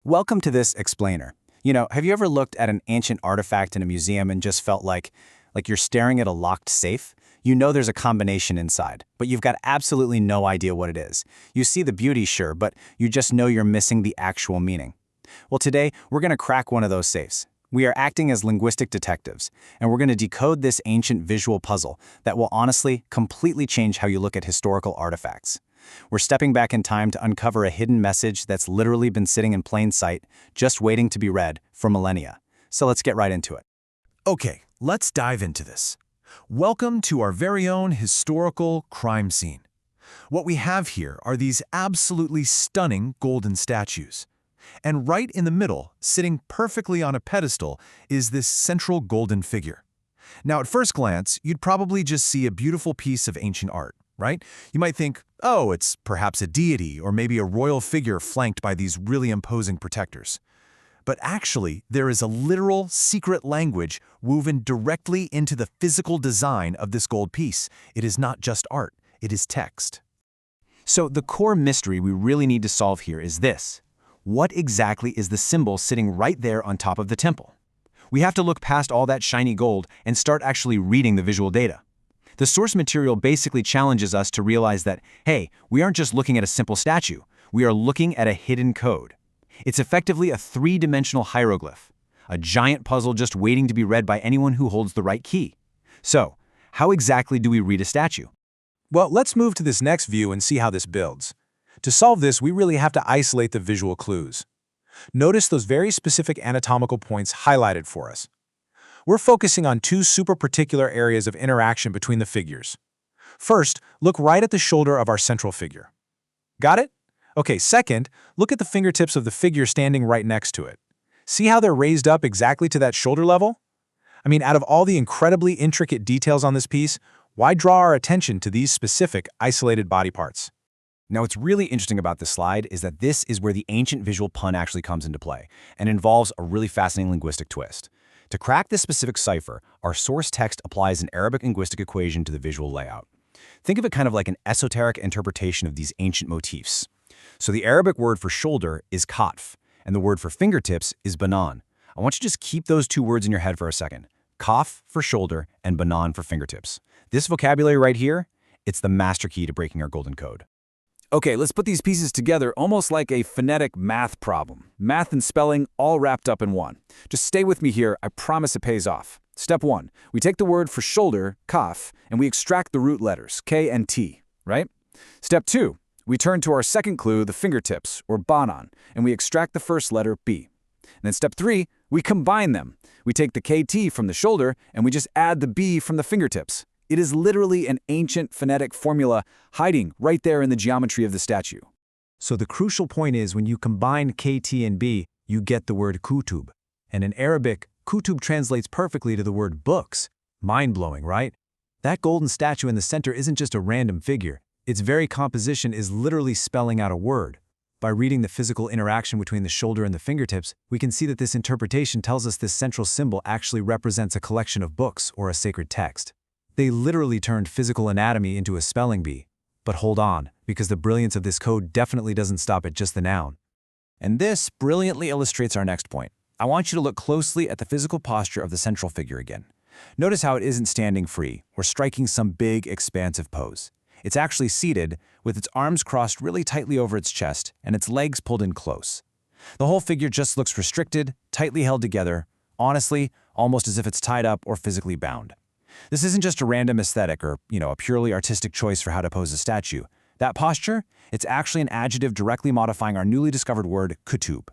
Welcome to this explainer. Have you ever looked at an ancient artifact in a museum and just felt like you're staring at a locked safe? You know there's a combination inside, but you've got absolutely no idea what it is. You see the beauty, sure, but you just know you're missing the actual meaning. Well, today, we're going to crack one of those safes. We are acting as linguistic detectives, and we're going to decode this ancient visual puzzle that will honestly completely change how you look at historical artifacts. We're stepping back in time to uncover a hidden message that's literally been sitting in plain sight, just waiting to be read for millennia. So let's get right into it. Okay, let's dive into this. Welcome to our very own historical crime scene. What we have here are these absolutely stunning golden statues. And right in the middle, sitting perfectly on a pedestal, is this central golden figure. Now, at first glance, you'd probably just see a beautiful piece of ancient art, right? You might think, oh, it's perhaps a deity or maybe a royal figure flanked by these really imposing protectors. But actually, there is a literal secret language woven directly into the physical design of this gold piece. It is not just art, it is text. So the core mystery we really need to solve here is this. What exactly is the symbol sitting right there on top of the temple? We have to look past all that shiny gold and start actually reading the visual data. The source material basically challenges us to realize that, hey, we aren't just looking at a simple statue, we are looking at a hidden code. It's effectively a three-dimensional hieroglyph, a giant puzzle just waiting to be read by anyone who holds the right key. So, how exactly do we read a statue? Well, let's move to this next view and see how this builds. To solve this, we really have to isolate the visual clues. Notice those very specific anatomical points highlighted for us. We're focusing on two super particular areas of interaction between the figures. First, look right at the shoulder of our central figure. Got it? Okay, second, look at the fingertips of the figure standing right next to it. See how they're raised up exactly to that shoulder level? Out of all the incredibly intricate details on this piece, why draw our attention to these specific, isolated body parts? Now, what's really interesting about this slide is that this is where the ancient visual pun actually comes into play and involves a really fascinating linguistic twist. To crack this specific cipher, our source text applies an Arabic linguistic equation to the visual layout. Think of it kind of like an esoteric interpretation of these ancient motifs. So the Arabic word for shoulder is katf, and the word for fingertips is banan. I want you to just keep those two words in your head for a second. Kaf for shoulder and banan for fingertips. This vocabulary right here, it's the master key to breaking our golden code. Okay, let's put these pieces together almost like a phonetic math problem. Math and spelling all wrapped up in one. Just stay with me here, I promise it pays off. Step 1, we take the word for shoulder, kaf, and we extract the root letters, K and T, right? Step 2, we turn to our second clue, the fingertips, or banan, and we extract the first letter, B. And then step 3, we combine them. We take the KT from the shoulder, and we just add the B from the fingertips. It is literally an ancient phonetic formula hiding right there in the geometry of the statue. So the crucial point is when you combine KT and B, you get the word kutub. And in Arabic, kutub translates perfectly to the word books. Mind-blowing, right? That golden statue in the center isn't just a random figure. Its very composition is literally spelling out a word. By reading the physical interaction between the shoulder and the fingertips, we can see that this interpretation tells us this central symbol actually represents a collection of books or a sacred text. They literally turned physical anatomy into a spelling bee. But hold on, because the brilliance of this code definitely doesn't stop at just the noun. And this brilliantly illustrates our next point. I want you to look closely at the physical posture of the central figure again. Notice how it isn't standing free or striking some big, expansive pose. It's actually seated, with its arms crossed really tightly over its chest and its legs pulled in close. The whole figure just looks restricted, tightly held together, honestly, almost as if it's tied up or physically bound. This isn't just a random aesthetic or, a purely artistic choice for how to pose a statue. That posture, it's actually an adjective directly modifying our newly discovered word, kutub.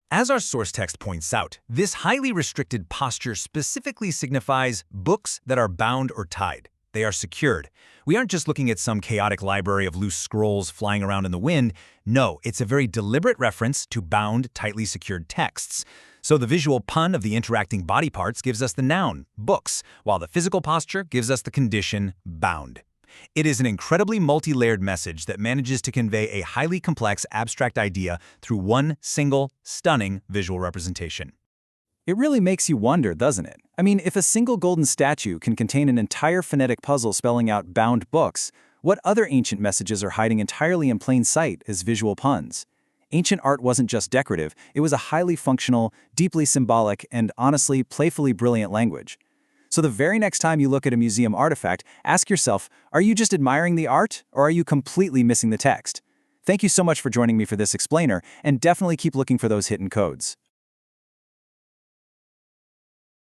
As our source text points out, this highly restricted posture specifically signifies books that are bound or tied. They are secured. We aren't just looking at some chaotic library of loose scrolls flying around in the wind. No, it's a very deliberate reference to bound, tightly secured texts. So the visual pun of the interacting body parts gives us the noun, books, while the physical posture gives us the condition, bound. It is an incredibly multi-layered message that manages to convey a highly complex abstract idea through one single, stunning visual representation. It really makes you wonder, doesn't it? If a single golden statue can contain an entire phonetic puzzle spelling out bound books, what other ancient messages are hiding entirely in plain sight as visual puns? Ancient art wasn't just decorative, it was a highly functional, deeply symbolic, and honestly, playfully brilliant language. So the very next time you look at a museum artifact, ask yourself, are you just admiring the art, or are you completely missing the text? Thank you so much for joining me for this explainer, and definitely keep looking for those hidden codes.